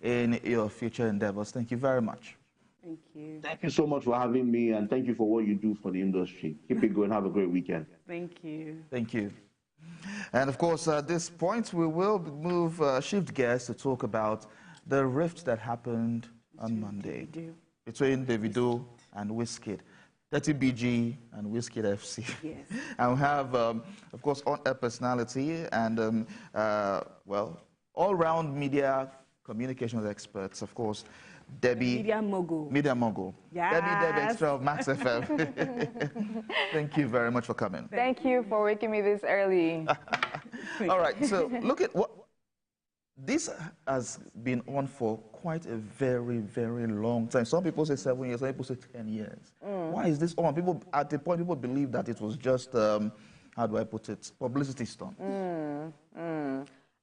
in your future endeavors. Thank you very much. Thank you. Thank you so much for having me, and thank you for what you do for the industry. Keep it going. Have a great weekend. Thank you. Thank you. And of course, at this point, we will shift gears to talk about the rift that happened on Monday between Davido and Wizkid. 30BG and Wizkid FC. Yes. And we have, of course, on-air personality and, well, all-round media communications experts, of course, Debbie. Media mogul. Media mogul. Yes. Debbie Extra of Max FM. Thank you very much for coming. Thank you for waking me this early. All right, so look at what... This has been on for quite a very, very long time. Some people say 7 years, some people say 10 years. Why is this on? People, at the point, people believe that it was just, how do I put it, publicity stunt.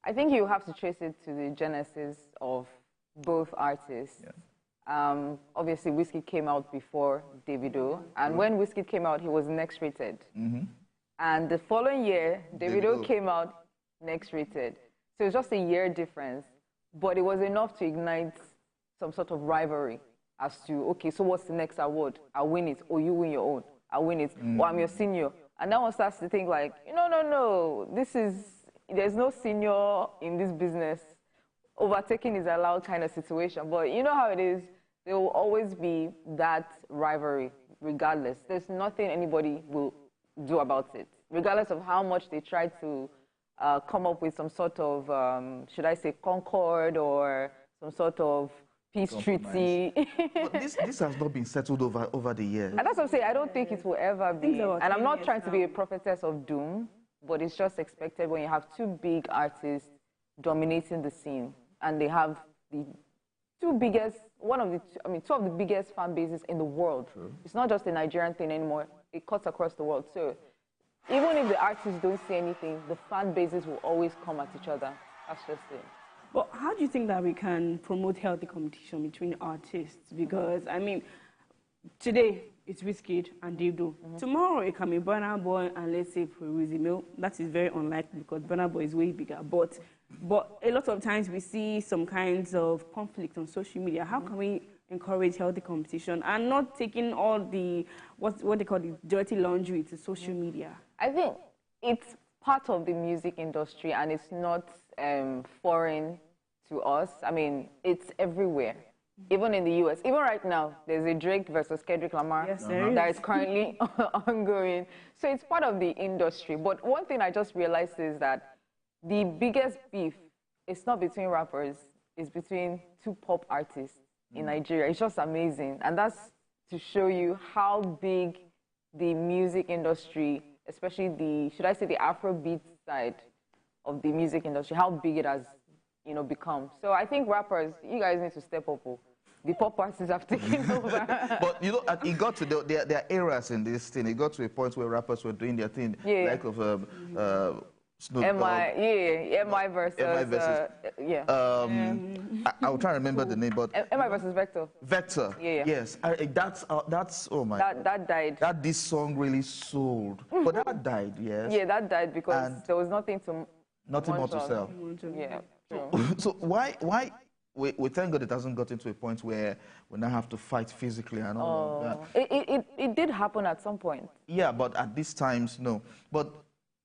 I think you have to trace it to the genesis of both artists. Yeah. Obviously, Wizkid came out before Davido, and when Wizkid came out, he was next rated. And the following year, Davido came out next rated. So it was just a year difference, but it was enough to ignite some sort of rivalry as to, okay, so what's the next award? I'll win it, or you win your own. I'll win it, or I'm your senior. And that one starts to think like, no, there's no senior in this business. Overtaking is allowed kind of situation. But you know how it is, there will always be that rivalry, regardless. There's nothing anybody will do about it, regardless of how much they try to come up with some sort of, should I say, concord or some sort of peace treaty. But this has not been settled over the years. And that's what I'm saying. I don't think it will ever be. And I'm not trying to be a prophetess of doom, but it's just expected when you have two big artists dominating the scene, and they have the two of the biggest fan bases in the world. True. It's not just a Nigerian thing anymore. It cuts across the world. So even if the artists don't say anything, the fan bases will always come at each other. That's just it. But how do you think that we can promote healthy competition between artists? Because, I mean, today it's Wizkid and Davido. Tomorrow it can be Burna Boy and, let's say, Peruzzi Mill. That is very unlikely because Burna Boy is way bigger. But a lot of times we see some kinds of conflict on social media. How can we encourage healthy competition and not taking all the, what they call the dirty laundry to social media? I think it's part of the music industry and it's not foreign to us. I mean, it's everywhere. Even in the US, even right now, there's a Drake versus Kendrick Lamar that is currently ongoing. So it's part of the industry. But one thing I just realized is that the biggest beef is not between rappers, it's between two pop artists in Nigeria. It's just amazing. And that's to show you how big the music industry, especially the, should I say the Afrobeat side of the music industry, how big it has, you know, become. So I think rappers, you guys need to step up. The pop artists have taken over. But you know, it got to there are eras in this thing. It got to a point where rappers were doing their thing, like of Snoop Dogg. MI versus I'll try to remember the name, but MI versus Vector. Vector. Yes, that's oh my. That died. This song really sold, but that died. Yes. Yeah, that died because there was nothing more to sell. Yeah. So why? We thank God it hasn't gotten to a point where we now have to fight physically and all of that. It did happen at some point. Yeah, but at these times, no. But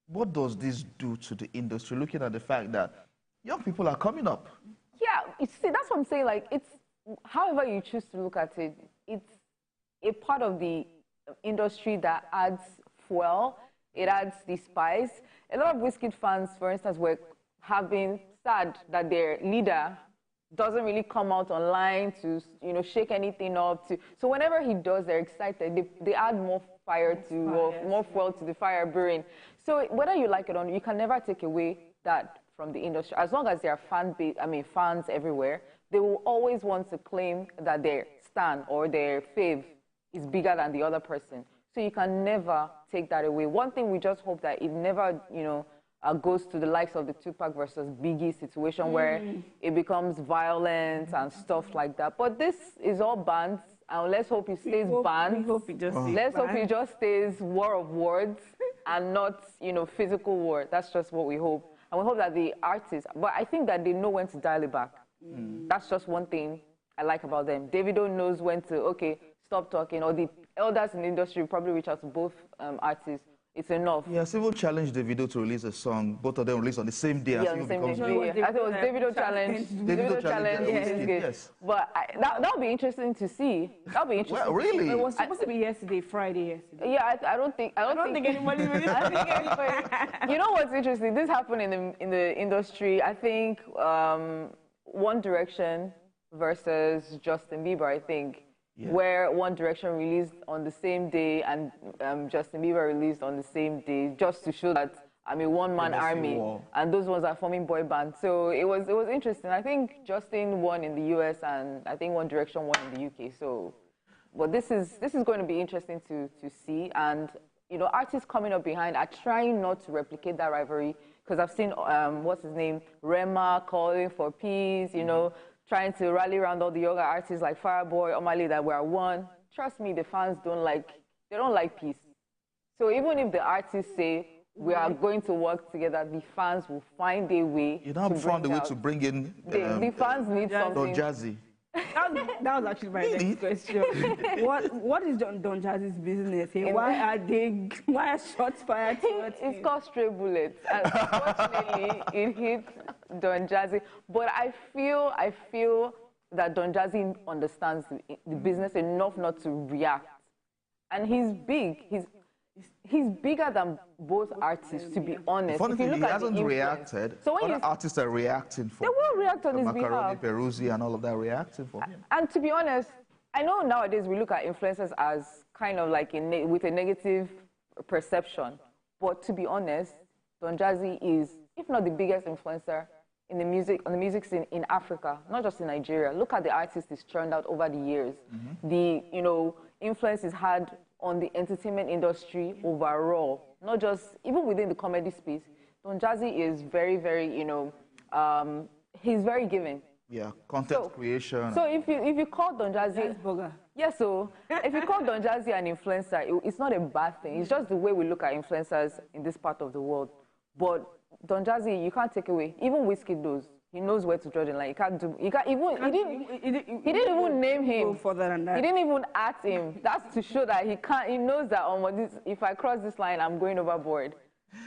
what does this do to the industry, looking at the fact that young people are coming up? Yeah, you see, that's what I'm saying. Like, it's, however you choose to look at it, it's a part of the industry that adds fuel. It adds the spice. A lot of Wizkid fans, for instance, have been sad that their leader doesn't really come out online to, you know, shake anything up. So whenever he does, they're excited. They add more fire more fuel to the fire burning. So whether you like it or not, you can never take away that from the industry. As long as there are fans everywhere, they will always want to claim that their stan or their fave is bigger than the other person. So you can never take that away. One thing we just hope that it never, you know, goes to the likes of the Tupac versus Biggie situation where it becomes violence and stuff like that. But this is all banned, and let's hope it stays banned. Let's hope it just stays war of words and not, you know, physical war. That's just what we hope. And we hope that the artists, but I think that they know when to dial it back. That's just one thing I like about them. Davido knows when to, okay, stop talking, or the elders in the industry probably reach out to both artists. It's enough. Yeah, Civil challenged Davido to release a song. Both of them released on the same day. Yeah, on the same day. I think it was Davido challenge. Davido challenge. Yes. But that'll be interesting to see. That'll be interesting. Well, really? It was supposed to be yesterday, Friday yesterday. Yeah, I don't think anybody's really. I think anybody. You know what's interesting? This happened in the industry. I think One Direction versus Justin Bieber. I think. Yeah. Where One Direction released on the same day and Justin Bieber released on the same day, just to show that I'm a one-man army, and those ones are forming boy bands. So it was interesting. I think Justin won in the US, and I think One Direction won in the UK. So, but this is going to be interesting to see. And you know, artists coming up behind are trying not to replicate that rivalry, because I've seen what's his name, Rema calling for peace. You know, trying to rally around all the younger artists like Fireboy, Omali, that we're one. Trust me, the fans don't like peace. So even if the artists say we are going to work together, the fans will find a way. You don't found a way to bring in. The fans need something. Don Jazzy. That was actually my next question. What is Don Jazzy's business here? Why are shots fired towards him? It's called stray bullets. Unfortunately, it hit Don Jazzy. But I feel that Don Jazzy understands the business enough not to react. And he's big. He's bigger than both artists, to be honest. Funny thing, he hasn't reacted. So when other artists are reacting for him. They will react on his Macaroni, behalf. Peruzzi, and all of that reacting for him. And to be honest, I know nowadays we look at influencers as kind of like with a negative perception. But to be honest, Don Jazzy is, if not the biggest influencer on the music scene in Africa, not just in Nigeria. Look at the artists he's churned out over the years. The influence he's had on the entertainment industry overall, not just, even within the comedy space. Don Jazzy is very, very, he's very giving. Yeah, content creation. So if you call Don Jazzy, so if you call Don Jazzy an influencer, it's not a bad thing. It's just the way we look at influencers in this part of the world. But Don Jazzy, you can't take away. Even Wizkid knows. He knows where to draw the line. He didn't even name him. He didn't even at him. That's to show that he can't. He knows that if I cross this line, I'm going overboard.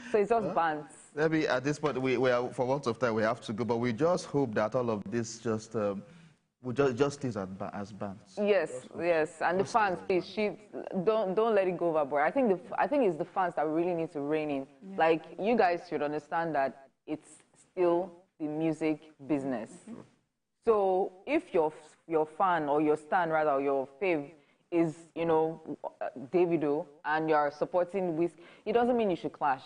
So it's just bans. Maybe at this point, we are, for want of time, we have to go. But we just hope that all of this just will just stays as bans. Yes, and the fans, please, don't let it go overboard. I think it's the fans that really need to rein in. Yeah. Like, you guys should understand that it's still the music business. So if your fan, or your stan rather, or your fave is, Davido, and you're supporting Wizkid, it doesn't mean you should clash.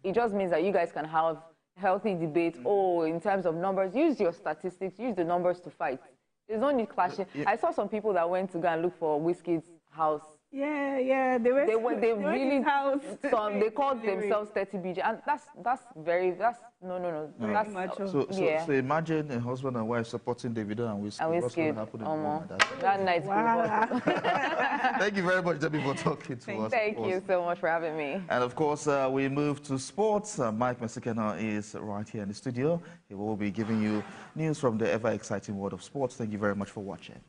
It just means that you guys can have healthy debate. In terms of numbers, use your statistics, use the numbers to fight. There's no need clashing. Yeah. I saw some people that went to go and look for Wizkid's house. Yeah, they really house. They called themselves 30 BJ, and that's no. That's much. So imagine a husband and wife supporting Davido and Wizkid. What's going to happen in the moment? That night. Wow. Thank you very much, Debbie, for talking to us. Thank you so much for having me. And of course, we move to sports. Mike Mesikena is right here in the studio. He will be giving you news from the ever-exciting world of sports. Thank you very much for watching.